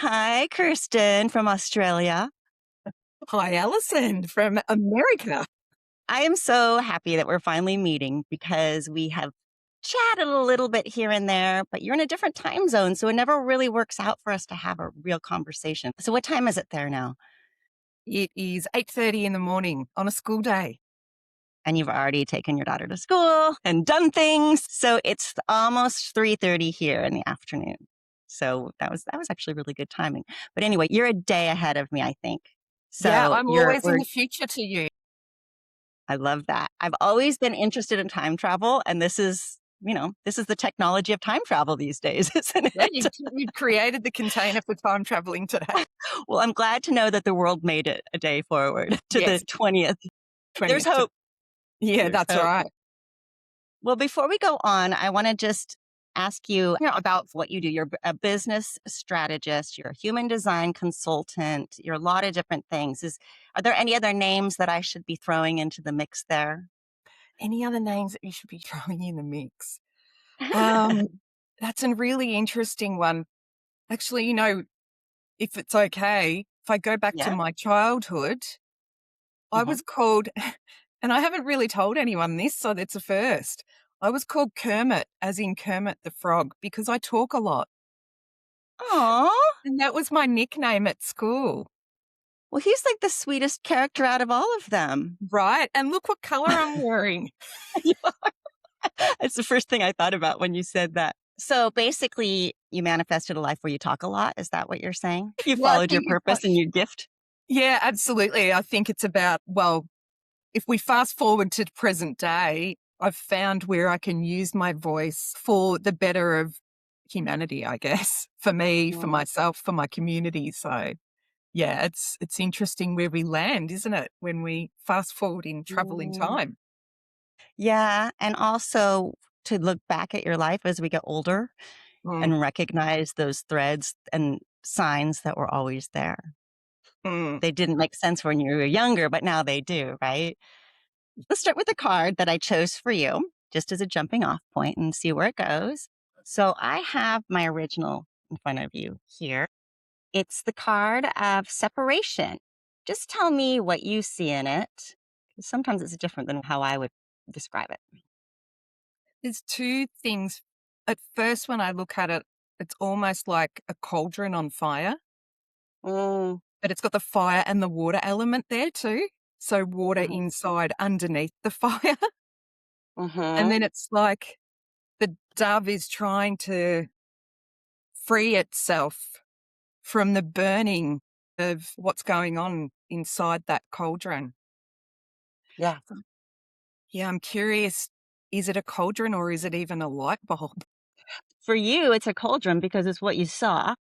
Hi, Kirstin from Australia. Hi, Alison from America. I am so happy that we're finally meeting because we have chatted a little bit here and there, but you're in a different time zone, so it never really works out for us to have a real conversation. So what time is it there now? It is 8:30 in the morning on a school day. And you've already taken your daughter to school and done things. So it's almost 3:30 here in the afternoon. So that was actually really good timing. But anyway, you're a day ahead of me, I think. Yeah, So I'm you're always in we're the future to you. I love that. I've always been interested in time travel, and this is the technology of time travel these days, isn't Yeah, it? you've created the container for time traveling today. Well, I'm glad to know that the world made it a day forward to the Yes, 20th. There's 20th. hope. Yeah, There's that's hope. right. Well, before we go on, I want to just ask you about what you do. You're a business strategist, you're a human design consultant, you're a lot of different things. Are there any other names that I should be throwing into the mix there? Any other names that you should be throwing in the mix? Um, that's a really interesting one. Actually, if it's okay, if I go back to Yeah. my childhood, I Mhm. was called, and I haven't really told anyone this, so that's a first. I was called Kermit, as in Kermit the Frog, because I talk a lot. Aw. And that was my nickname at school, Well, he's like the sweetest character out of all of them. right? And look what color I'm wearing. You are. It's the first thing I thought about when you said that. So basically, you manifested a life where you talk a lot. Is that what you're saying? You Yeah, I followed your think it's purpose and your gift? yeah, absolutely. I think it's about, well, if we fast forward to present day, I've found where I can use my voice for the better of humanity, I guess, for me, for Mm. myself, for my community. So yeah, it's interesting where we land, isn't it? When we fast forward in travel in Mm. time. Yeah. And also to look back at your life as we get older Mm, and recognize those threads and signs that were always there. mm. They didn't make sense when you were younger, but now they do, right? Let's start with the card that I chose for you, just as a jumping off point and see where it goes. So I have my original in front of you here. It's the card of separation. Just tell me what you see in it. 'Cause sometimes it's different than how I would describe it. There's two things. At first, when I look at it, it's almost like a cauldron on fire, Mm, but it's got the fire and the water element there too. So water hmm inside underneath the fire. And hmm then it's like the dove is trying to free itself from the burning of what's going on inside that cauldron. Yeah. Yeah, I'm curious, is it a cauldron or is it even a light bulb? For you, it's a cauldron because it's what you saw.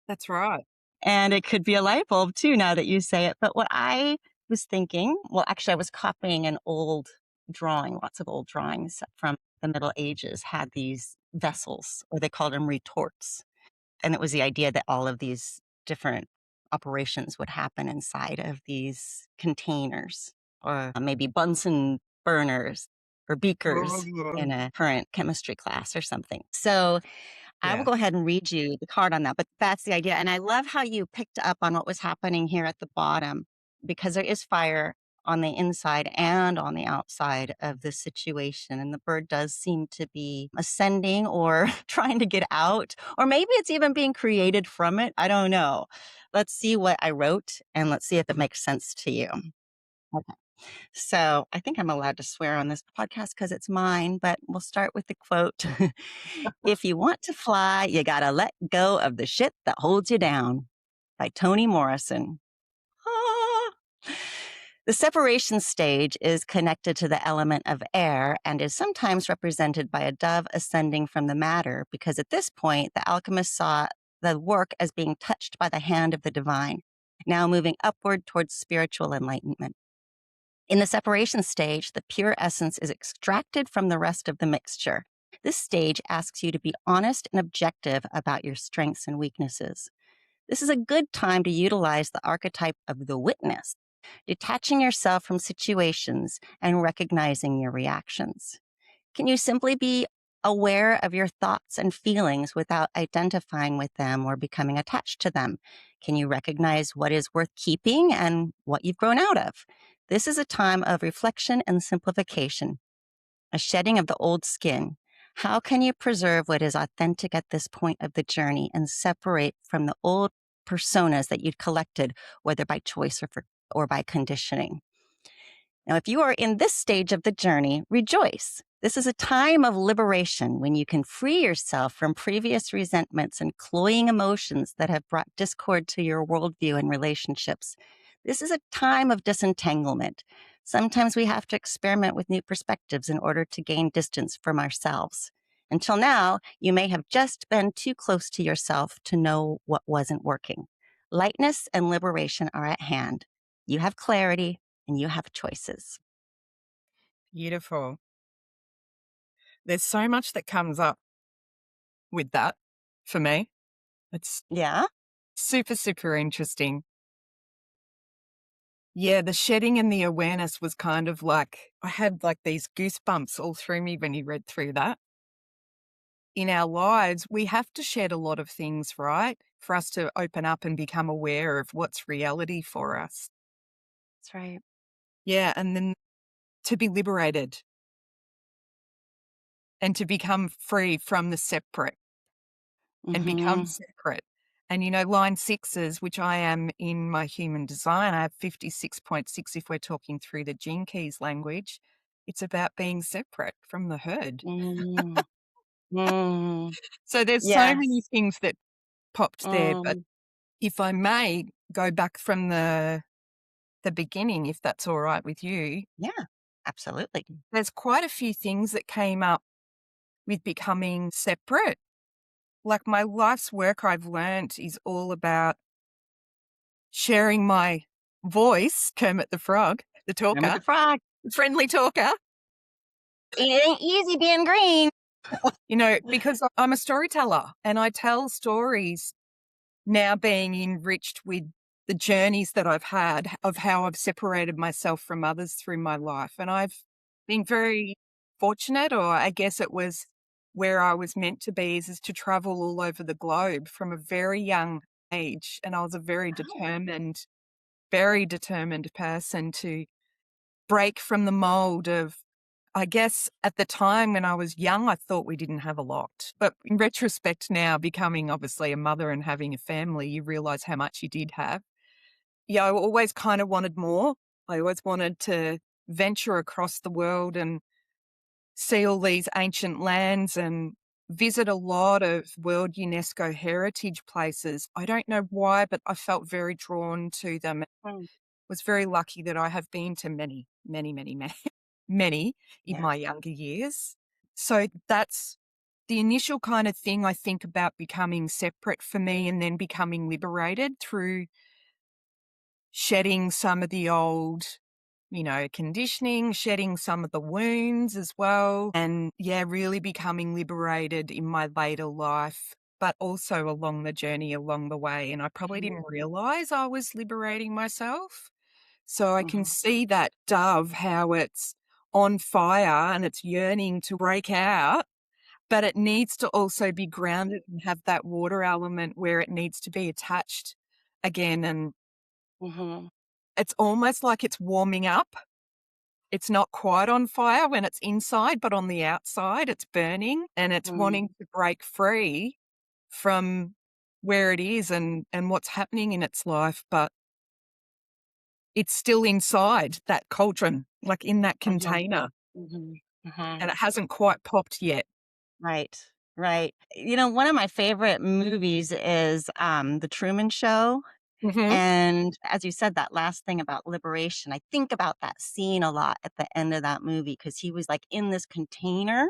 That's right. And it could be a light bulb too, now that you say it. But what I was thinking, well, actually, I was copying an old drawing. Lots of old drawings from the Middle Ages had these vessels, or they called them retorts. And it was the idea that all of these different operations would happen inside of these containers, or maybe Bunsen burners or beakers in a current chemistry class or something. So I will Yeah. go ahead and read you the card on that, but that's the idea. And I love how you picked up on what was happening here at the bottom, because there is fire on the inside and on the outside of this situation. And the bird does seem to be ascending or trying to get out, or maybe it's even being created from it. I don't know. Let's see what I wrote and let's see if it makes sense to you. Okay. So I think I'm allowed to swear on this podcast because it's mine, but we'll start with the quote. If you want to fly, you gotta let go of the shit that holds you down, by Toni Morrison. Ah. The separation stage is connected to the element of air and is sometimes represented by a dove ascending from the matter, because at this point, the alchemist saw the work as being touched by the hand of the divine, now moving upward towards spiritual enlightenment. In the separation stage, the pure essence is extracted from the rest of the mixture. This stage asks you to be honest and objective about your strengths and weaknesses. This is a good time to utilize the archetype of the witness, detaching yourself from situations and recognizing your reactions. Can you simply be aware of your thoughts and feelings without identifying with them or becoming attached to them? Can you recognize what is worth keeping and what you've grown out of? This is a time of reflection and simplification, a shedding of the old skin. How can you preserve what is authentic at this point of the journey and separate from the old personas that you'd collected, whether by choice or by conditioning? Now, if you are in this stage of the journey, rejoice. This is a time of liberation when you can free yourself from previous resentments and cloying emotions that have brought discord to your worldview and relationships. This is a time of disentanglement. Sometimes we have to experiment with new perspectives in order to gain distance from ourselves. Until now, you may have just been too close to yourself to know what wasn't working. Lightness and liberation are at hand. You have clarity and you have choices. Beautiful. There's so much that comes up with that for me. It's Yeah. super, super interesting. Yeah, the shedding and the awareness was kind of like, I had like these goosebumps all through me when you read through that. In our lives, we have to shed a lot of things, right? For us to open up and become aware of what's reality for us. That's right. Yeah, and then to be liberated and to become free from the separate and become Mhm. separate. And, you know, line sixes, which I am in my human design, I have 56.6 if we're talking through the gene keys language. It's about being separate from the herd. Mm. Mm. So there's so many Yes. things that popped there. But Mm. if I may go back from the beginning, if that's all right with you, Yeah, absolutely. there's quite a few things that came up with becoming separate. Like my life's work I've learnt is all about sharing my voice, Kermit the Frog, the Kermit talker, the Frog. friendly talker, It ain't easy being green. you know, because I'm a storyteller and I tell stories now being enriched with the journeys that I've had of how I've separated myself from others through my life. And I've been very fortunate, or I guess it was where I was meant to be, is to travel all over the globe from a very young age. And I was a Oh. very determined person to break from the mold of, I guess at the time when I was young, I thought we didn't have a lot. But in retrospect now, becoming obviously a mother and having a family, you realize how much you did have. Yeah, I always kind of wanted more. I always wanted to venture across the world and see all these ancient lands and visit a lot of World UNESCO heritage places. I don't know why, but I felt very drawn to them. Mm. Was very lucky that I have been to many, many, many, many, many in Yeah. my younger years. So that's the initial kind of thing I think about becoming separate for me and then becoming liberated through shedding some of the old, you know, conditioning, shedding some of the wounds as well. And yeah, really becoming liberated in my later life, but also along the journey along the way. And I probably Mhm. didn't realize I was liberating myself. So I can Mhm. see that dove, how it's on fire and it's yearning to break out, but it needs to also be grounded and have that water element where it needs to be attached again. And Mhm. it's almost like it's warming up. It's not quite on fire when it's inside, but on the outside, it's burning and it's wanting Mm. to break free from where it is and what's happening in its life. But it's still inside that cauldron, like in that Mhm. container, Mhm. Mhm. and it hasn't quite popped yet. Right. Right. One of my favorite movies is The Truman Show. Mhm. And as you said, that last thing about liberation, I think about that scene a lot at the end of that movie because he was like in this container.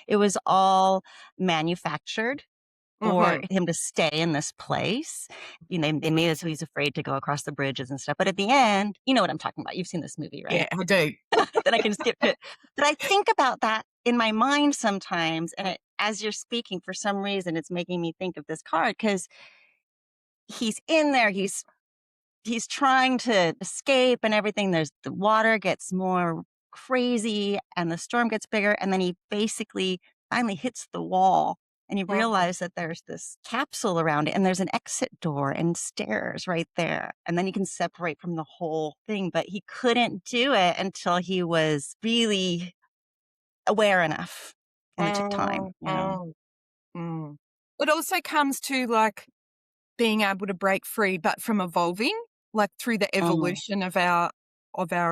It was all manufactured for Mhm. him to stay in this place. They made it so he's afraid to go across the bridges and stuff. But at the end, you know what I'm talking about. You've seen this movie, Yeah, right? I do. Then I can skip it. But I think about that in my mind sometimes. And as you're speaking, for some reason, it's making me think of this card because he's in there. He's trying to escape and everything. The water gets more crazy and the storm gets bigger. And then he basically finally hits the wall and you Mm. realize that there's this capsule around it and there's an exit door and stairs right there. And then you can separate from the whole thing. But he couldn't do it until he was really aware enough. And it took time, Oh, you know. oh, mm. It also comes to, like, being able to break free, but from evolving, like, through the Mm, evolution of our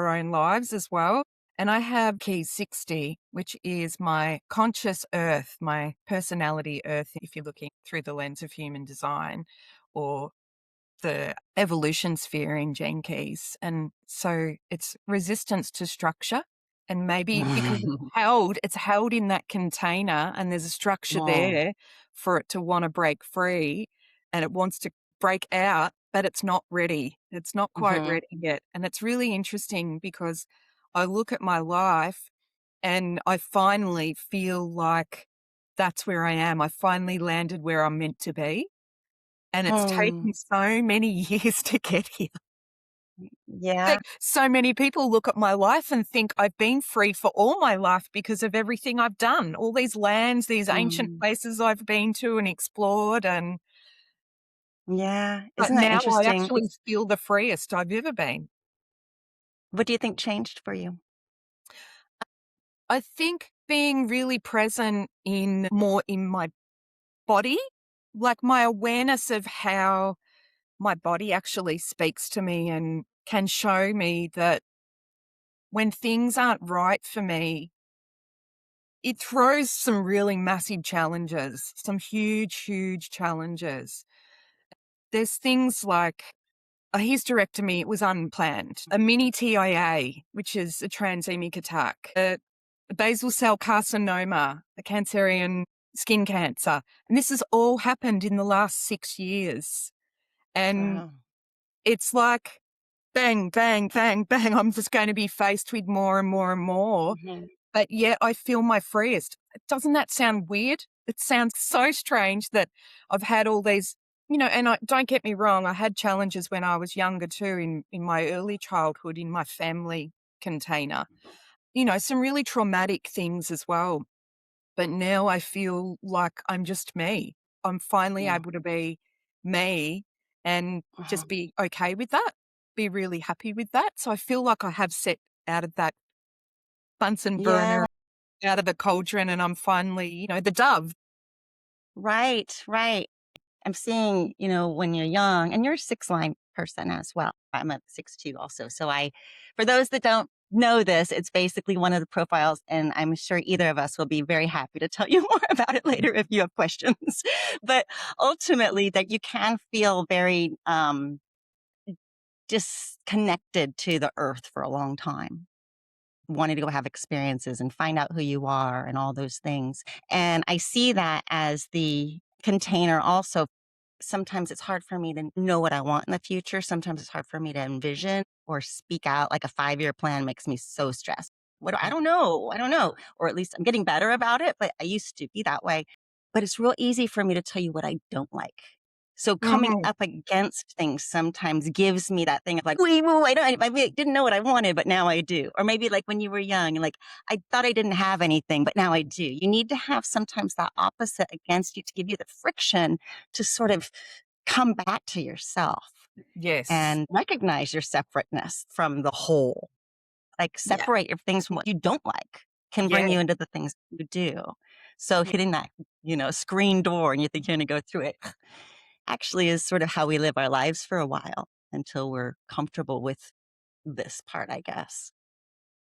own lives as well. And I have key 60, which is my conscious earth, my personality earth, if you're looking through the lens of human design, or the evolution sphere in Gene Keys. And so it's resistance to structure. And maybe because it's held in that container and there's a structure mm, there for it to want to break free and it wants to break out, but it's not ready. It's not quite mhm, ready yet. And it's really interesting because I look at my life and I finally feel like that's where I am. I finally landed where I'm meant to be. And it's mm. taken so many years to get here. Yeah. Like, so many people look at my life and think I've been free for all my life because of everything I've done, all these lands, these ancient Mm. places I've been to and explored, and Yeah. but Isn't that now I interesting? actually It's feel the freest I've ever been. what do you think changed for you? I think being really present in my body, like my awareness of how my body actually speaks to me and can show me that when things aren't right for me, it throws some really massive challenges, some huge, huge challenges. There's things like a hysterectomy, it was unplanned, a mini TIA, which is a transemic attack, a basal cell carcinoma, a cancerian skin cancer. And this has all happened in the last 6 years. And Wow. it's like bang, bang, bang, bang. I'm just going to be faced with more and more and more. Mhm. But yet I feel my freest. Doesn't that sound weird? It sounds so strange that I've had all these, and don't get me wrong, I had challenges when I was younger too, in my early childhood, in my family container, some really traumatic things as well. But now I feel like I'm just me. I'm finally Yeah. able to be me and Uh-huh. just be okay with that, be really happy with that. So I feel like I have set out of that Bunsen Yeah. burner, out of the cauldron, and I'm finally, the dove. Right, right. I'm seeing, when you're young and you're a 6 line person as well. I'm a 6-2 also. So for those that don't know this, it's basically one of the profiles, and I'm sure either of us will be very happy to tell you more about it later if you have questions. But ultimately that you can feel very, disconnected to the earth for a long time, wanting to go have experiences and find out who you are and all those things. And I see that as the container also. Sometimes it's hard for me to know what I want in the future. Sometimes it's hard for me to envision or speak out. Like a 5-year plan makes me so stressed. I don't know. I don't know. Or at least I'm getting better about it, but I used to be that way. But it's real easy for me to tell you what I don't like. So coming Mhm. up against things sometimes gives me that thing of like, wait, wait, I didn't know what I wanted, but now I do. Or maybe like when you were young, like I thought I didn't have anything, but now I do. You need to have sometimes that opposite against you to give you the friction to sort of come back to yourself Yes. and recognize your separateness from the whole. Like Yeah. separate your things from what you don't like can Yeah. bring you into the things you do. So Yeah. hitting that, screen door and you think you're going to go through it actually is sort of how we live our lives for a while until we're comfortable with this part, I guess.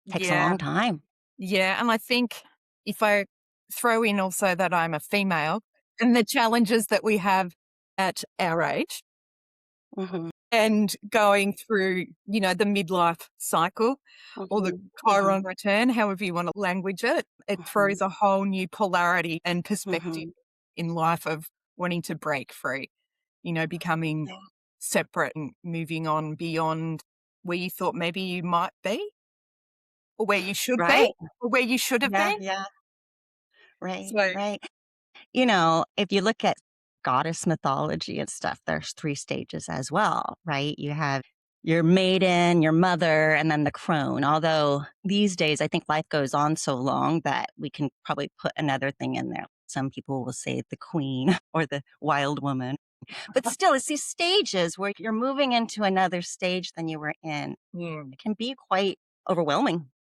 Takes a Yeah. long time. Yeah. And I think if I throw in also that I'm a female and the challenges that we have at our age, Mhm, and going through, the midlife cycle or the mhm, Chiron mhm, return, however you want to language it, it mhm, throws a whole new polarity and perspective mhm. in life of wanting to break free, becoming Yeah, separate and moving on beyond where you thought maybe you might be or where you should be right. or where you should have Yeah, been. yeah. Right, So, right. If you look at goddess mythology and stuff, there's 3 stages as well, right? You have your maiden, your mother, and then the crone. Although these days, I think life goes on so long that we can probably put another thing in there. Some people will say the queen or the wild woman. But still, it's these stages where you're moving into another stage than you were in. Mm. It can be quite overwhelming.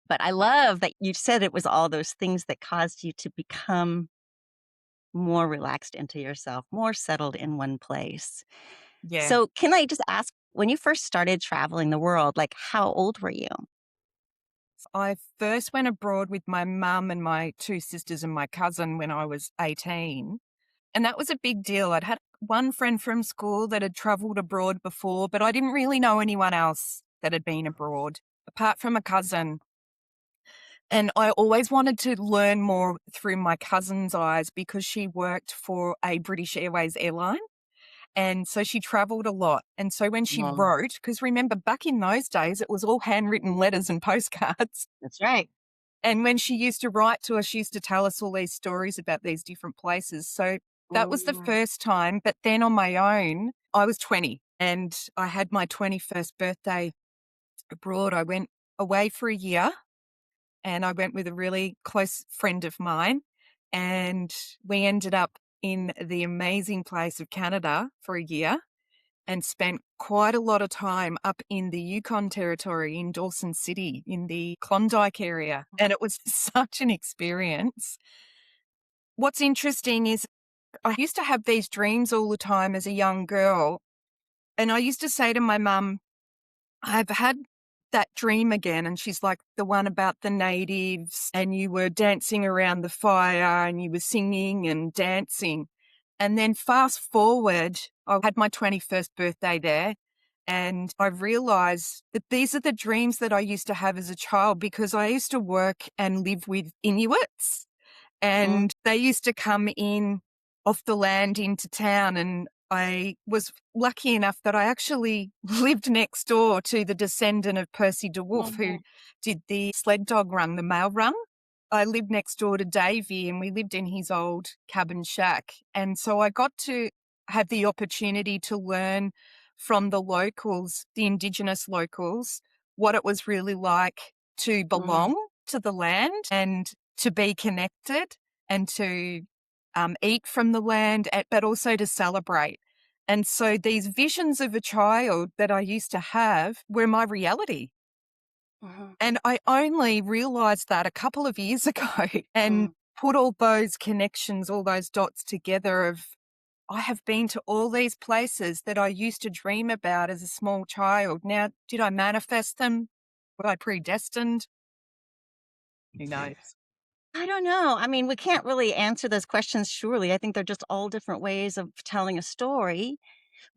But I love that you said it was all those things that caused you to become more relaxed into yourself, more settled in one place. Yeah. So, can I just ask, when you first started traveling the world, like how old were you? I first went abroad with my mum and my two sisters and my cousin when I was 18. And that was a big deal. I'd had one friend from school that had traveled abroad before, but I didn't really know anyone else that had been abroad apart from a cousin. And I always wanted to learn more through my cousin's eyes because she worked for a British Airways airline. And so she traveled a lot. And so when she Well, wrote, because remember back in those days, it was all handwritten letters and postcards. that's right. And when she used to write to us, she used to tell us all these stories about these different places. So that was the Mm, first time. But then on my own, I was 20 and I had my 21st birthday abroad. I went away for a year and I went with a really close friend of mine. And we ended up in the amazing place of Canada for a year and spent quite a lot of time up in the Yukon Territory in Dawson City in the Klondike area. And it was such an experience. What's interesting is I used to have these dreams all the time as a young girl. And I used to say to my mum, I've had that dream again. And she's like, the one about the natives, and you were dancing around the fire and you were singing and dancing. And then fast forward, I had my 21st birthday there. And I realized that these are the dreams that I used to have as a child because I used to work and live with Inuits mm, and they used to come in off the land into town. And I was lucky enough that I actually lived next door to the descendant of Percy de Wolfe, who mhm, did the sled dog run, the mail run. I lived next door to Davey and we lived in his old cabin shack. And so I got to have the opportunity to learn from the locals, the Indigenous locals, what it was really like to mm, belong to the land and to be connected and to eat from the land, but also to celebrate. And so these visions of a child that I used to have were my reality. mhm, And I only realized that a couple of years ago and mm. put all those connections, all those dots together of I have been to all these places that I used to dream about as a small child. Now, did I manifest them? Were I predestined? Who knows? I don't know. I mean, we can't really answer those questions surely. I think they're just all different ways of telling a story.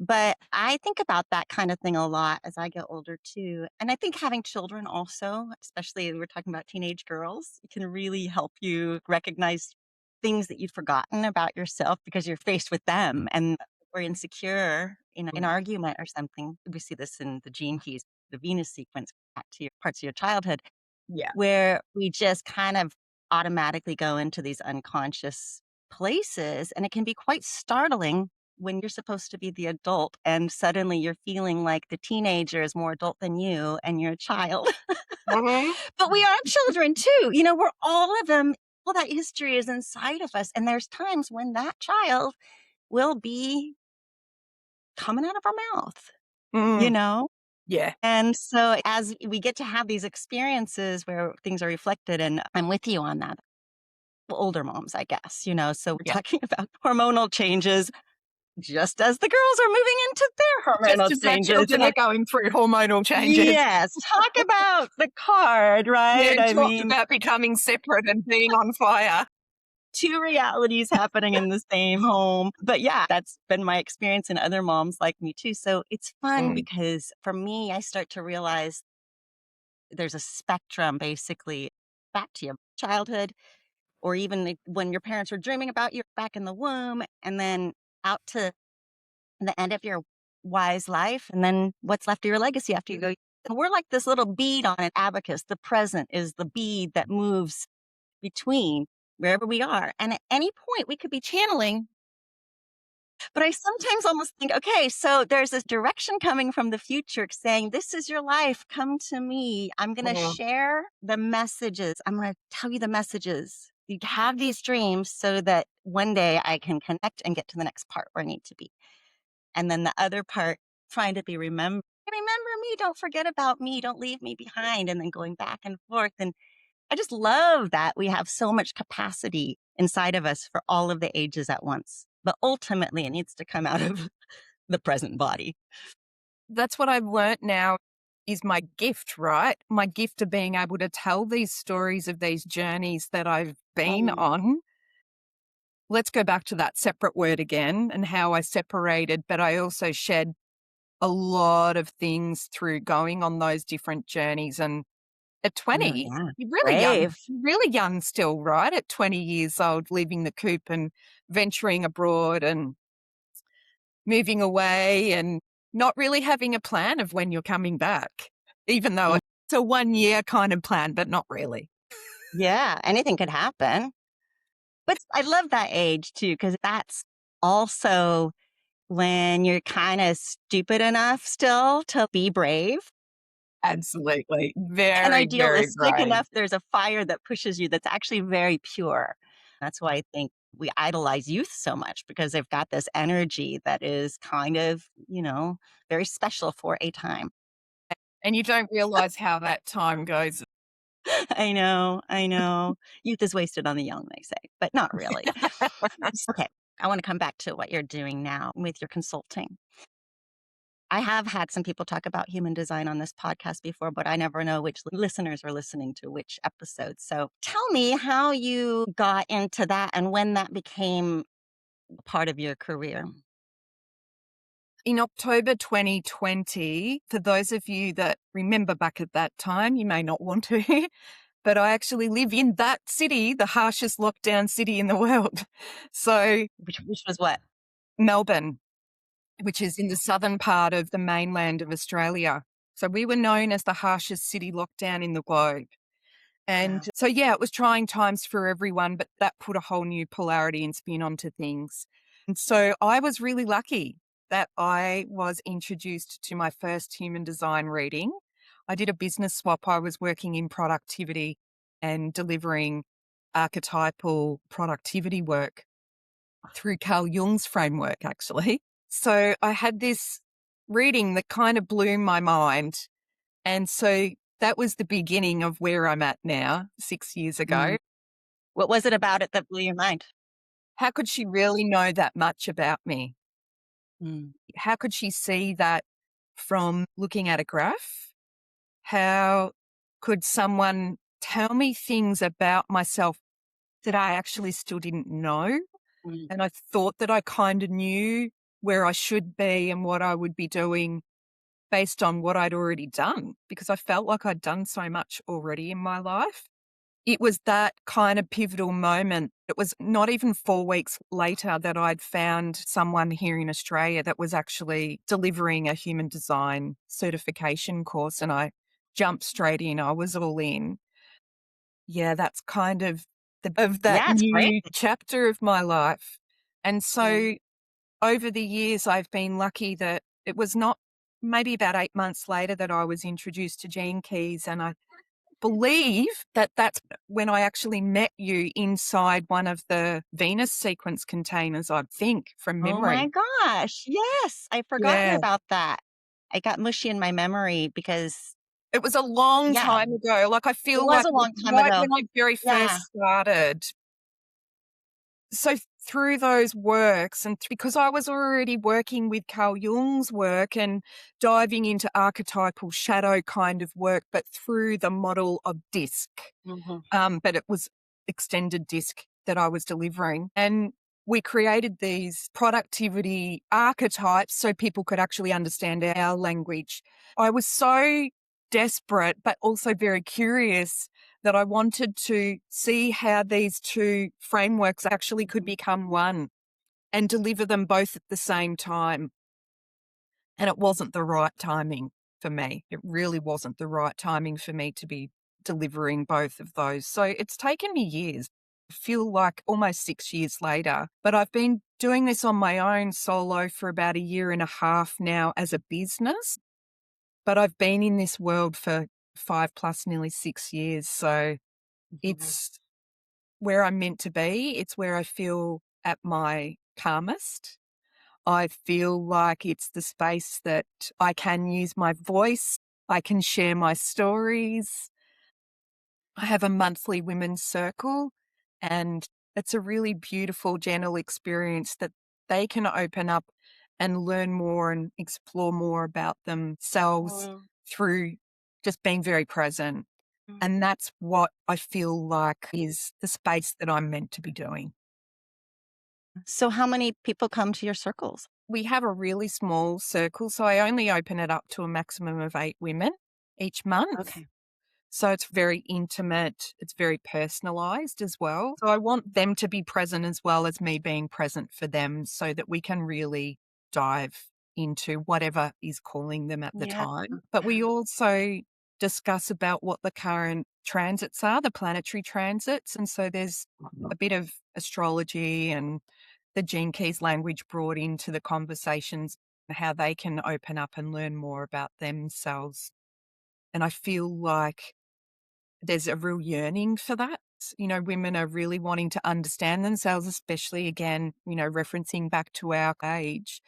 But I think about that kind of thing a lot as I get older too. And I think having children also, especially we're talking about teenage girls, it can really help you recognize things that you'd forgotten about yourself because you're faced with them and we're insecure in an Mm. argument or something. We see this in the gene keys, the Venus sequence, back to your parts of your childhood, Yeah. where we just kind of automatically go into these unconscious places. And it can be quite startling when you're supposed to be the adult and suddenly you're feeling like the teenager is more adult than you and you're a child. Mhm. But we are children too. We're all of them. All that history is inside of us. And there's times when that child will be coming out of our mouth, you Mm. know? Yeah. And so as we get to have these experiences where things are reflected, and I'm with you on that. Older moms, I guess. So we're Yeah. talking about hormonal changes just as the girls are moving into their Just hormonal as our changes. children are going through hormonal changes. Yes, talk about the card, Yeah, right? I talk mean, about becoming separate and being on fire. two realities happening in the same home. But yeah, that's been my experience and other moms like me too. So it's fun Mm. because for me, I start to realize there's a spectrum basically back to your childhood or even when your parents were dreaming about you back in the womb and then out to the end of your wise life and then what's left of your legacy after you go. And we're like this little bead on an abacus. The present is the bead that moves between wherever we are. And at any point, we could be channeling But I sometimes almost think, okay, so there's this direction coming from the future saying, this is your life. Come to me. I'm going to Mm. share the messages. I'm going to tell you the messages. You have these dreams so that one day I can connect and get to the next part where I need to be. And then the other part, trying to be remember me. Don't forget about me. Don't leave me behind. And then going back and forth. And I just love that we have so much capacity inside of us for all of the ages at once. But ultimately, it needs to come out of the present body. That's what I've learnt now is my gift, right? My gift of being able to tell these stories of these journeys that I've been Mm, on. Let's go back to that separate word again and how I separated, but I also shed a lot of things through going on those different journeys. And at oh, 20, yeah. you're Brave. really young still, right? At 20 years old, leaving the coop and venturing abroad and moving away and not really having a plan of when you're coming back, even though Mm, it's a 1 year kind of plan, but not really. yeah, anything could happen. But I love that age too, because that's also when you're kind of stupid enough still to be brave Absolutely. and Very, very idealistic brave. enough. There's a fire that pushes you that's actually very pure. That's why I think we idolize youth so much because they've got this energy that is kind of, very special for a time. And you don't realize how that time goes. I know, I know. Youth is wasted on the young, they say, but not really. Okay, I want to come back to what you're doing now with your consulting. I have had some people talk about human design on this podcast before, but I never know which listeners are listening to which episode. So tell me how you got into that and when that became part of your career. In October 2020, for those of you that remember back at that time, you may not want to, but I actually live in that city, the harshest lockdown city in the world. So, Which was what? Melbourne, which is in the southern part of the mainland of Australia. So, we were known as the harshest city lockdown in the globe. And Wow. so, yeah, it was trying times for everyone, but that put a whole new polarity and spin onto things. And so I was really lucky that I was introduced to my first human design reading. I did a business swap. I was working in productivity and delivering archetypal productivity work through Carl Jung's framework, actually. So I had this reading that kind of blew my mind. And so that was the beginning of where I'm at now, 6 years Mm. ago. What was it about it that blew your mind? How could she really know that much about me? Mm. How could she see that from looking at a graph? How could someone tell me things about myself that I actually still didn't know? Mm. And I thought that I kind of knew where I should be and what I would be doing based on what I'd already done, because I felt like I'd done so much already in my life. It was that kind of pivotal moment. It was not even 4 weeks later that I'd found someone here in Australia that was actually delivering a human design certification course, and I jumped straight in. I was all in. Yeah, that's kind of that Yeah, it's great. new chapter of my life. And Yeah. so over the years, I've been lucky that it was not maybe about 8 months later that I was introduced to Gene Keys, and I believe that that's when I actually met you inside one of the Venus sequence containers, I think, from Oh my memory. gosh. Yes. I've forgotten Yeah. about that. I got mushy in my memory because, It was a long yeah, time ago. Like, I it feel was like a it was long time right ago. when I very Yeah. first started. So through those works and because I was already working with Carl Jung's work and diving into archetypal shadow kind of work, but through the model of disc. Mhm. But it was extended disc that I was delivering. And we created these productivity archetypes so people could actually understand our language. I was so desperate, but also very curious that I wanted to see how these two frameworks actually could become one and deliver them both at the same time. And it wasn't the right timing for me. It really wasn't the right timing for me to be delivering both of those. So it's taken me years. I feel like almost 6 years later, but I've been doing this on my own solo for about a year and a half now as a business, but I've been in this world for 5 plus nearly 6 years. So Mhm. it's where I'm meant to be. It's where I feel at my calmest. I feel like it's the space that I can use my voice. I can share my stories. I have a monthly women's circle, and it's a really beautiful, gentle experience that they can open up and learn more and explore more about themselves Mm, through just being very present. mm. And that's what I feel like is the space that I'm meant to be doing. So how many people come to your circles? We have a really small circle, so I only open it up to a maximum of 8 women each month. Okay. So it's very intimate, it's very personalized as well. So I want them to be present as well as me being present for them so that we can really dive into whatever is calling them at the Yeah. time. But we also discuss about what the current transits are, the planetary transits. And so there's a bit of astrology and the Gene Keys language brought into the conversations, how they can open up and learn more about themselves. And I feel like there's a real yearning for that. You know, women are really wanting to understand themselves, especially again, referencing back to our age,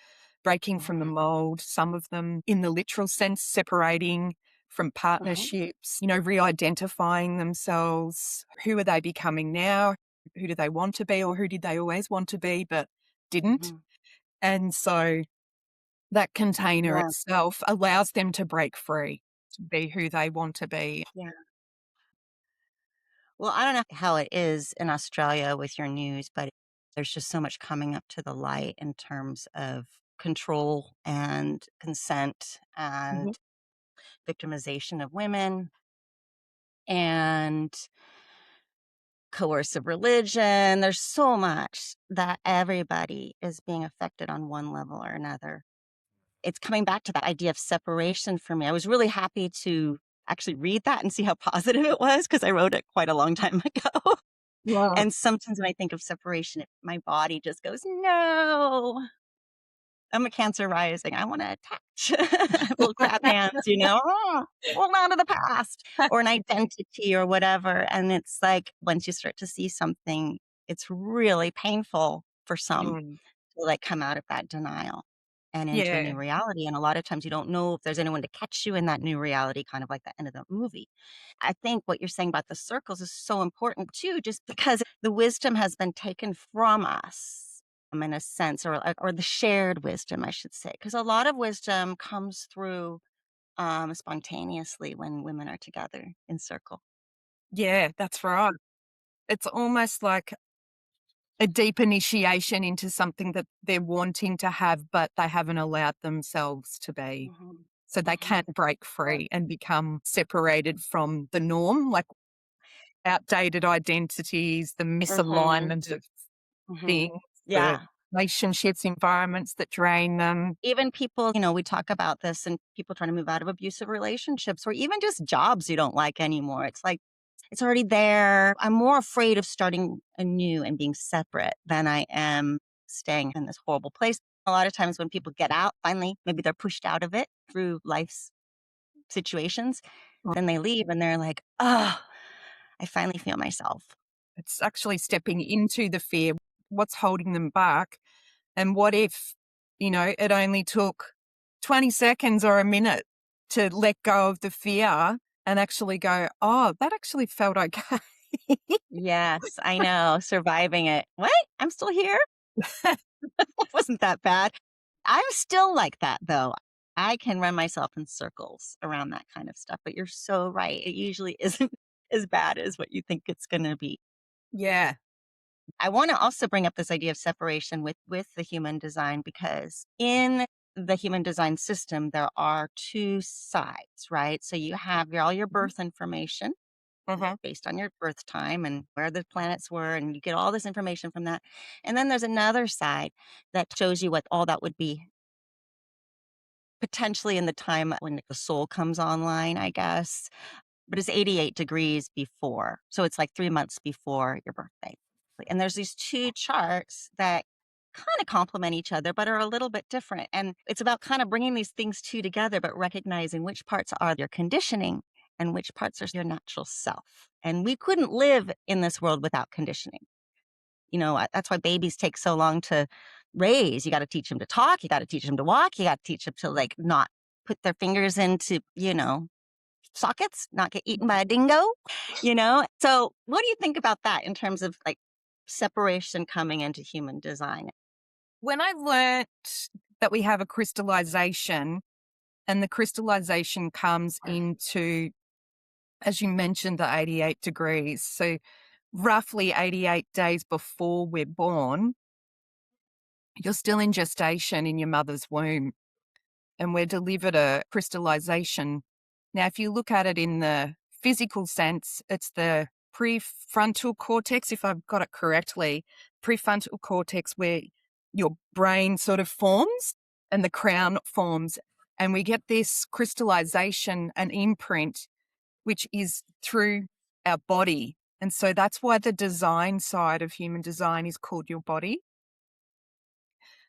breaking from the Mhm, mold, some of them in the literal sense, separating from mhm, partnerships, re identifying themselves. Who are they becoming now? Who do they want to be, or who did they always want to be but didn't? mhm. And so that container Yeah, itself allows them to break free, to be who they want to be. yeah. Well, I don't know how it is in Australia with your news, but there's just so much coming up to the light in terms of control and consent Mhm. and victimization of women and coercive religion. There's so much that everybody is being affected on one level or another. It's coming back to that idea of separation for me. I was really happy to actually read that and see how positive it was because I wrote it quite a long time ago. Wow. And sometimes when I think of separation, my body just goes, "No, I'm a Cancer rising. I wanna attach." Little crab hands, "Oh, hold on to the past," or an identity or whatever, and it's like, once you start to see something, it's really painful for some Mm. to, like, come out of that denial and into a Yeah. new reality, and a lot of times you don't know if there's anyone to catch you in that new reality, kind of like the end of the movie. I think what you're saying about the circles is so important too, just because the wisdom has been taken from us, in a sense, or the shared wisdom, I should say, because a lot of wisdom comes through spontaneously when women are together in circle. Yeah, that's right. It's almost like a deep initiation into something that they're wanting to have, but they haven't allowed themselves to be. Mhm. So they Mhm. can't break Yeah. free and become separated from the norm, like outdated identities, the Mhm. misalignment of Mhm. things, the Yeah. relationships, environments that drain them. Even people, we talk about this and people trying to move out of abusive relationships or even just jobs you don't like anymore. It's like, it's already there. I'm more afraid of starting anew and being separate than I am staying in this horrible place. A lot of times when people get out, finally, maybe they're pushed out of it through life's situations, then they leave and they're like, oh, I finally feel myself. It's actually stepping into the fear. What's holding them back? And what if, it only took 20 seconds or a minute to let go of the fear and actually go, oh, that actually felt okay. Yes, I know. Surviving it. What? I'm still here. It wasn't that bad. I'm still like that though. I can run myself in circles around that kind of stuff, but you're so right. It usually isn't as bad as what you think it's going to be. Yeah. I want to also bring up this idea of separation with the human design because in the human design system there are two sides, right? So you have all your Mhm. birth information Mhm. based on your birth time and where the planets were and you get all this information from that. And then there's another side that shows you what all that would be potentially in the time when the soul comes online, I guess, but it's 88 degrees before. So it's like 3 months before your birthday. And there's these two charts that kind of complement each other, but are a little bit different. And it's about kind of bringing these things two together, but recognizing which parts are your conditioning and which parts are your natural self. And we couldn't live in this world without conditioning. That's why babies take so long to raise. You got to teach them to talk. You got to teach them to walk. You got to teach them to like not put their fingers into, sockets, not get eaten by a dingo, So what do you think about that in terms of like separation coming into human design? When I learnt that we have a crystallization, and the crystallization comes into, as you mentioned, the 88 degrees. So roughly 88 days before we're born, you're still in gestation in your mother's womb, and we're delivered a crystallization. Now, if you look at it in the physical sense, it's the prefrontal cortex, if I've got it correctly, prefrontal cortex where your brain sort of forms and the crown forms. And we get this crystallization and imprint, which is through our body. And so that's why the design side of human design is called your body.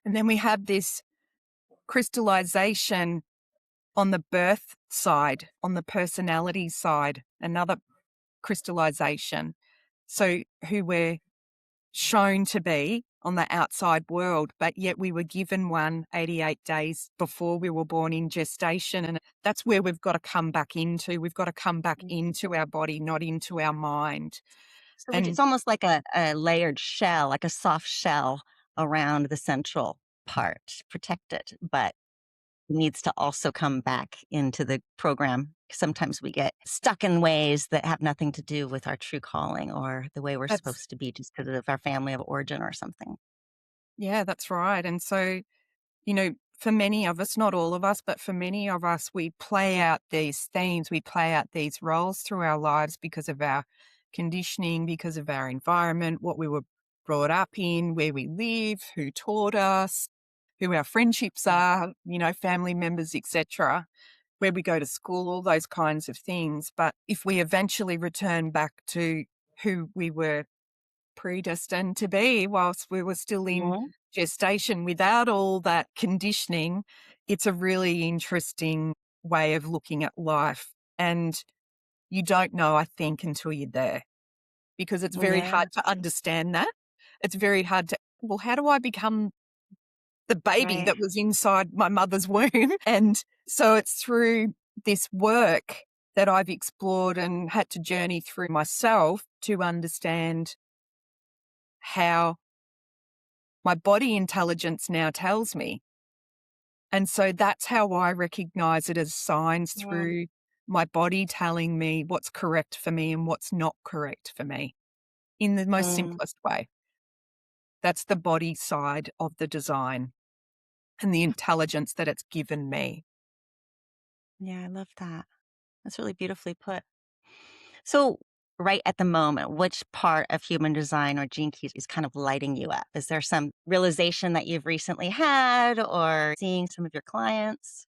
And then we have this crystallization on the birth side, on the personality side, another crystallization. So who we're shown to be on the outside world, but yet we were given one 88 days before we were born in gestation. And that's where we've got to come back into. We've got to come back into our body, not into our mind. So it's And almost like a layered shell, like a soft shell around the central part, protect it, but needs to also come back into the program. Sometimes we get stuck in ways that have nothing to do with our true calling or the way we're that's, supposed to be just because of our family of origin or something. yeah, that's right. And so, for many of us, not all of us, but for many of us, we play out these themes, we play out these roles through our lives because of our conditioning, because of our environment, what we were brought up in, where we live, who taught us, who our friendships are, family members, etc., where we go to school, all those kinds of things. But if we eventually return back to who we were predestined to be whilst we were still in Mhm. gestation without all that conditioning, it's a really interesting way of looking at life. And you don't know, I think, until you're there, because it's very Yeah, hard to understand that. It's very hard to, well, how do I become the baby right. that was inside my mother's womb? And so it's through this work that I've explored and had to journey through myself to understand how my body intelligence now tells me. And so that's how I recognize it as signs, Mm, through my body telling me what's correct for me and what's not correct for me in the most mm. simplest way. That's the body side of the design and the intelligence that it's given me. Yeah, I love that. That's really beautifully put. So, right at the moment, which part of human design or gene keys is kind of lighting you up? Is there some realization that you've recently had or seeing some of your clients?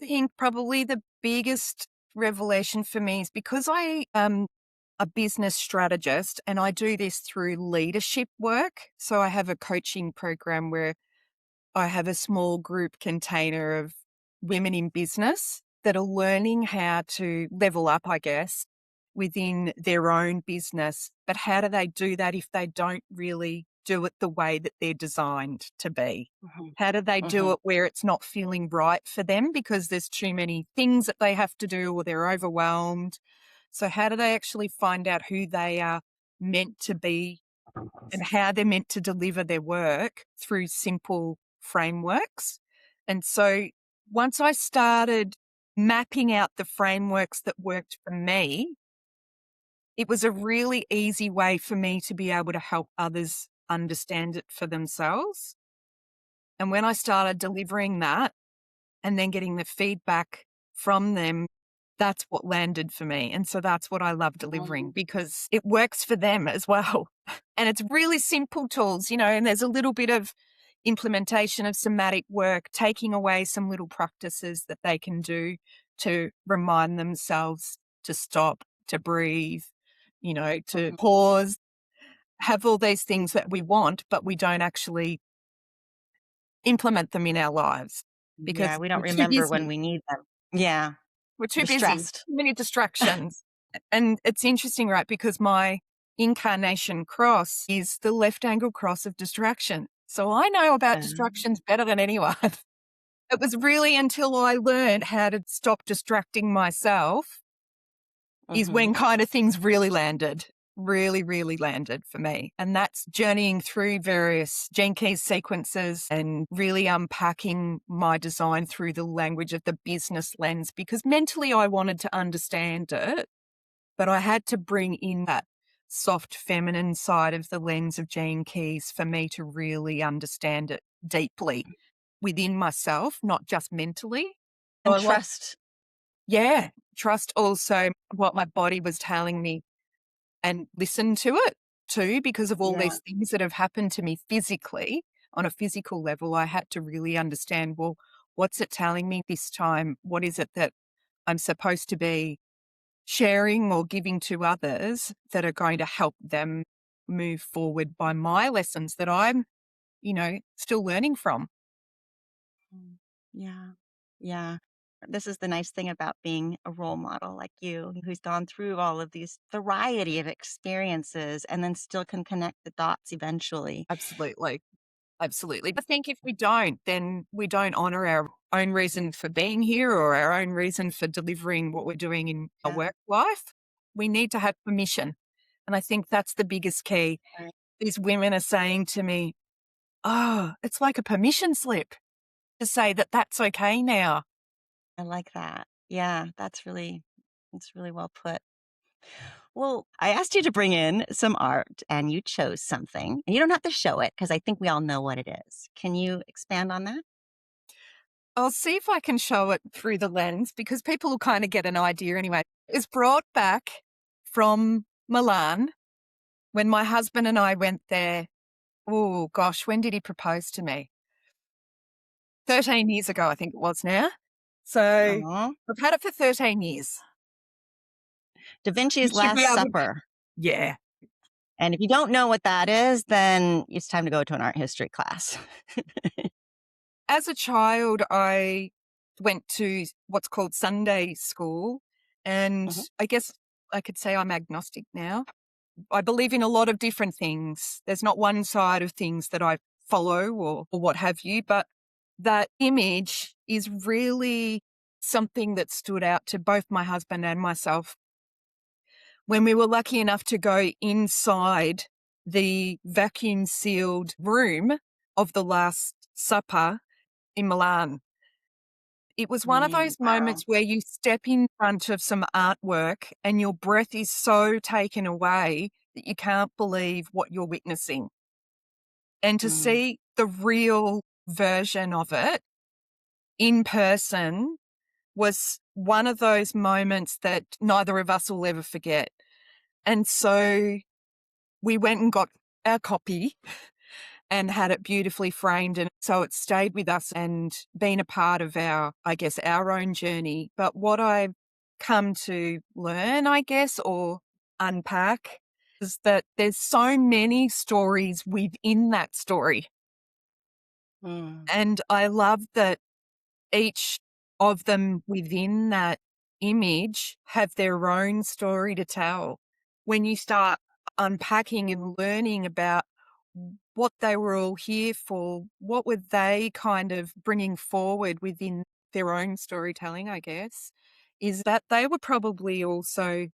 I think probably the biggest revelation for me is because I am a business strategist and I do this through leadership work. So I have a coaching program where I have a small group container of women in business that are learning how to level up, I guess, within their own business. But how do they do that if they don't really do it the way that they're designed to be? Mhm, How do they do mhm, it where it's not feeling right for them because there's too many things that they have to do or they're overwhelmed? So, how do they actually find out who they are meant to be and how they're meant to deliver their work through simple frameworks? And so once I started mapping out the frameworks that worked for me, it was a really easy way for me to be able to help others understand it for themselves. And when I started delivering that and then getting the feedback from them, that's what landed for me. And so that's what I love delivering mhm, because it works for them as well. And it's really simple tools, and there's a little bit of implementation of somatic work, taking away some little practices that they can do to remind themselves to stop, to breathe, to mhm. pause, have all these things that we want, but we don't actually implement them in our lives Yeah, because we don't we're too remember when busy. we need them. Yeah, We're too we're busy, too stressed. many distractions. And it's interesting, right? Because my incarnation cross is the left angle cross of distraction. So I know about Um, distractions better than anyone. It was really until I learned how to stop distracting myself is when mhm. kind of things really landed, really, really landed for me. And that's journeying through various Gene Keys sequences and really unpacking my design through the language of the business lens because mentally I wanted to understand it, but I had to bring in that soft feminine side of the lens of Gene Keys for me to really understand it deeply within myself, not just mentally. So And I like, trust. yeah, trust also what my body was telling me and listen to it too, because of all Yeah, these things that have happened to me physically. On a physical level, I had to really understand, well, what's it telling me this time? What is it that I'm supposed to be sharing or giving to others that are going to help them move forward by my lessons that I'm, still learning from? mm, yeah, yeah. This is the nice thing about being a role model like you, who's gone through all of these variety of experiences and then still can connect the dots eventually. Absolutely. Absolutely. I think if we don't, then we don't honor our own reason for being here or our own reason for delivering what we're doing in our Yeah, work life. We need to have permission. And I think that's the biggest key. right. These women are saying to me, oh, it's like a permission slip to say that that's okay now. I like that. Yeah, that's really well put. Well, I asked you to bring in some art and you chose something. And you don't have to show it because I think we all know what it is. Can you expand on that? I'll see if I can show it through the lens because people will kind of get an idea anyway. It's brought back from Milan when my husband and I went there. Oh gosh, when did he propose to me? 13 years ago, I think it was now. So Oh, I've had it for 13 years. Da You Vinci's should be Last able to, Supper. yeah. And if you don't know what that is, then it's time to go to an art history class. As a child, I went to what's called Sunday school. And Mhm. I guess I could say I'm agnostic now. I believe in a lot of different things. There's not one side of things that I follow or what have you, but that image is really something that stood out to both my husband and myself when we were lucky enough to go inside the vacuum sealed room of the Last Supper in Milan. It was one of those Wow. moments where you step in front of some artwork and your breath is so taken away that you can't believe what you're witnessing. And to Mm, see the real version of it in person was one of those moments that neither of us will ever forget. And so we went and got our copy and had it beautifully framed. And so it stayed with us and been a part of our, I guess, our own journey. But what I've come to learn, I guess, or unpack is that there's so many stories within that story. mm, And I love that each of them within that image have their own story to tell. When you start unpacking and learning about what they were all here for, what were they kind of bringing forward within their own storytelling, I guess, is that they were probably also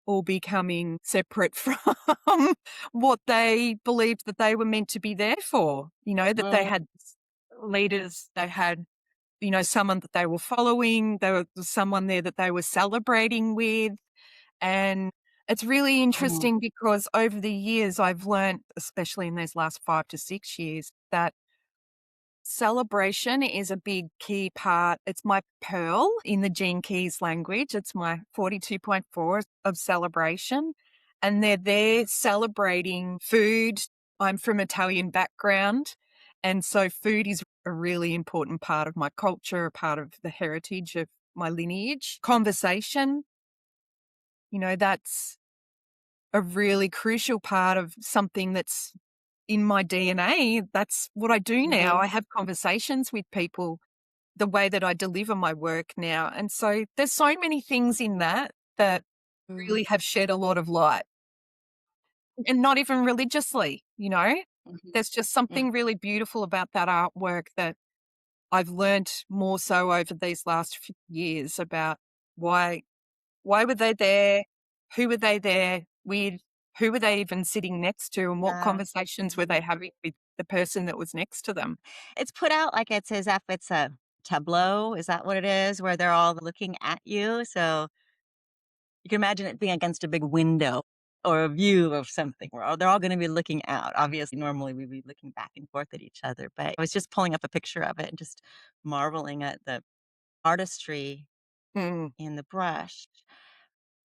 all becoming separate from what they believed that they were meant to be there for. That they mm, had leaders, they had someone that they were following. There was someone there that they were celebrating with. And it's really mhm, interesting because over the years, I've learned, especially in these last 5 to 6 years, that celebration is a big key part. It's my pearl in the Gene Keys language. It's my 42.4 of celebration. And they're there celebrating food. I'm from Italian background. And so food is a really important part of my culture, a part of the heritage of my lineage. Conversation, that's a really crucial part of something that's in my DNA. That's what I do now. Mhm. I have conversations with people the way that I deliver my work now. And so there's so many things in that that Mm, really have shed a lot of light, and not even religiously, you know? mhm, There's just mm. something really beautiful about that artwork that I've learnt more so over these last few years about why why were they there? Who were they there with? Who were they even sitting next to? And what Yeah. conversations were they Mhm. having with the person that was next to them? It's put out like it's as if it's a tableau, is that what it is? Where they're all looking at you? So you can imagine it being against a big window or a view of something where they're all gonna be looking out. Obviously, normally we'd be looking back and forth at each other, but I was just pulling up a picture of it and just marveling at the artistry Mm, in the brush,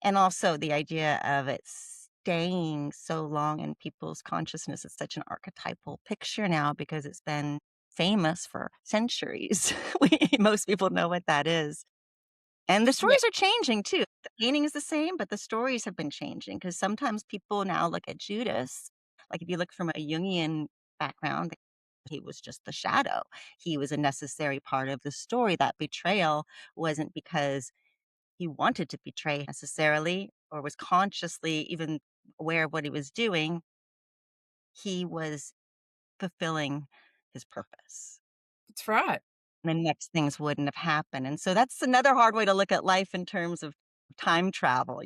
and also the idea of it staying so long in people's consciousness. It's such an archetypal picture now because it's been famous for centuries. Most people know what that is. And the yeah. stories are changing too. The painting is the same, but the stories have been changing because sometimes people now look at Judas, like if you look from a Jungian background, he was just the shadow. He was a necessary part of the story. That betrayal wasn't because he wanted to betray necessarily or was consciously even aware of what he was doing. He was fulfilling his purpose. That's right. The next things wouldn't have happened, and so that's another hard way to look at life in terms of time travel.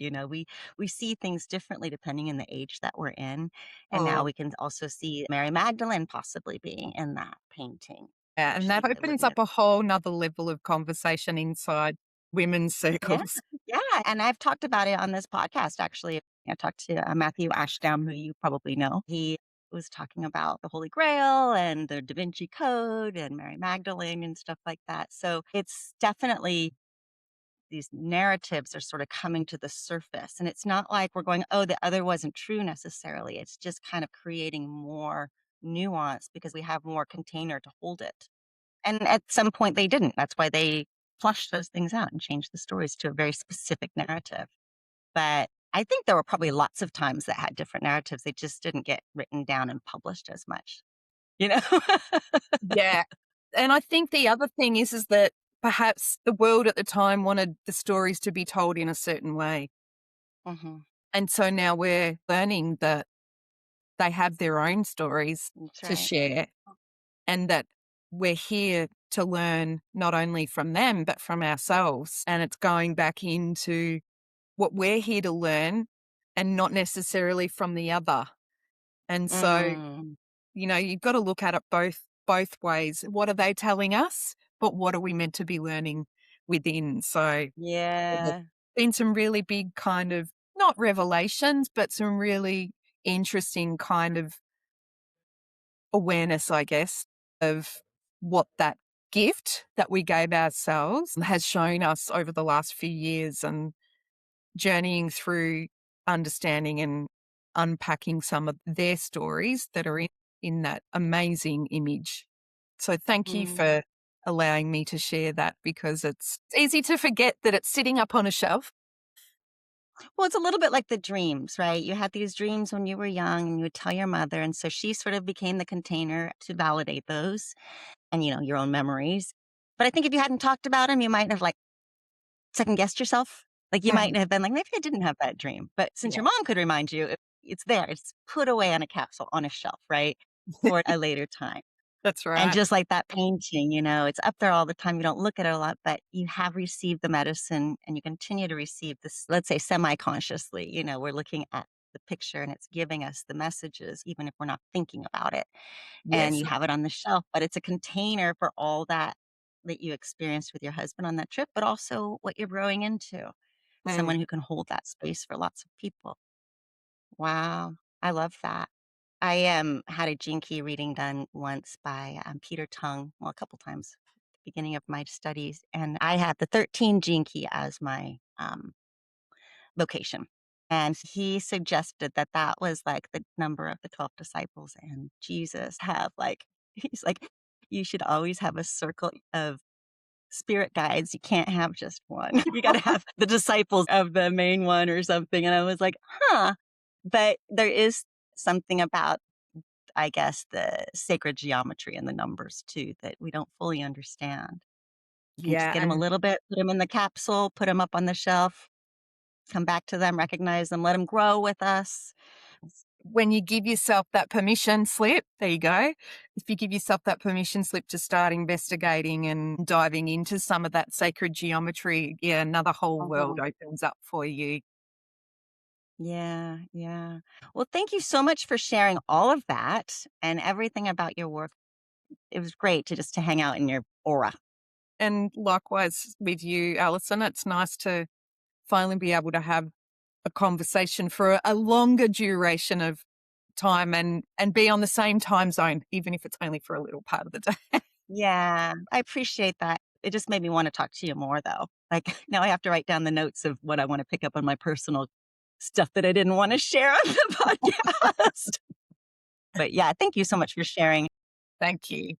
We see things differently depending on the age that we're in, and now Oh, we can also see Mary Magdalene possibly being in that painting yeah. where And she that opens Olivia. up a whole nother level of conversation inside women's Yeah, circles. yeah, and I've talked about it on this podcast, actually. I talked to, Matthew Ashdown, who you probably know. He was talking about the Holy Grail and the Da Vinci Code and Mary Magdalene and stuff like that, so it's definitely these narratives are sort of coming to the surface. And it's not like we're going, oh, the other wasn't true necessarily. It's just kind of creating more nuance because we have more container to hold it. And at some point they didn't. That's why they flushed those things out and changed the stories to a very specific narrative. But I think there were probably lots of times that had different narratives. They just didn't get written down and published as much, you know? Yeah. And I think the other thing is that perhaps the world at the time wanted the stories to be told in a certain way. Hmm. And so now we're learning that they have their own stories That's to right. share, and that we're here to learn not only from them, but from ourselves. And it's going back into what we're here to learn and not necessarily from the other. And so, Mm, you've got to look at it both ways. What are they telling us? But what are we meant to be learning within? So there's yeah. been some really big kind of not revelations, but some really interesting kind of awareness, I guess, of what that gift that we gave ourselves has shown us over the last few years, and journeying through understanding and unpacking some of their stories that are in that amazing image. So thank you Mm. for allowing me to share that, because it's easy to forget that it's sitting up on a shelf. Well, it's a little bit like the dreams, right? You had these dreams when you were young and you would tell your mother. And so she sort of became the container to validate those and, your own memories. But I think if you hadn't talked about them, you might have like second guessed yourself. Like you might Mhm. have been like, maybe I didn't have that dream. But since Yeah, your mom could remind you, it's there, it's put away on a capsule on a shelf, right? For a later time. that's And right. just like that painting, it's up there all the time. You don't look at it a lot, but you have received the medicine and you continue to receive this, let's say semi-consciously, we're looking at the picture and it's giving us the messages, even if we're not thinking about it. And Yes. you have it on the shelf, but it's a container for all that you experienced with your husband on that trip, but also what you're growing into. Mm. Someone who can hold that space for lots of people. Wow. I love that. I, had a Gene Key reading done once by, Peter Tung, well, a couple times at the beginning of my studies, and I had the 13 Gene Key as my, vocation, and he suggested that that was, like, the number of the 12 disciples, and Jesus have, like he's like, "You should always have a circle of spirit guides, you can't have just one. You gotta have the disciples of the main one or something," and I was like, "Huh." But there is something about, I guess, the sacred geometry and the numbers too that we don't fully understand. And just Yeah, get them a and little bit, put them in the capsule, put them up on the shelf, come back to them, recognize them, let them grow with us. when you give yourself that permission slip, there you go. If you give yourself that permission slip to start investigating and diving into some of that sacred geometry, yeah, another whole world Mhm. opens up for you. Yeah, yeah. Well, thank you so much for sharing all of that and everything about your work. It was great to hang out in your aura. And likewise with you, Alison, it's nice to finally be able to have a conversation for a longer duration of time and be on the same time zone, even if it's only for a little part of the day. Yeah, I appreciate that. It just made me wanna talk to you more, though. Like, now I have to write down the notes of what I wanna pick up on my personal stuff that I didn't wanna share on the podcast. But, yeah, thank you so much for sharing. Thank you.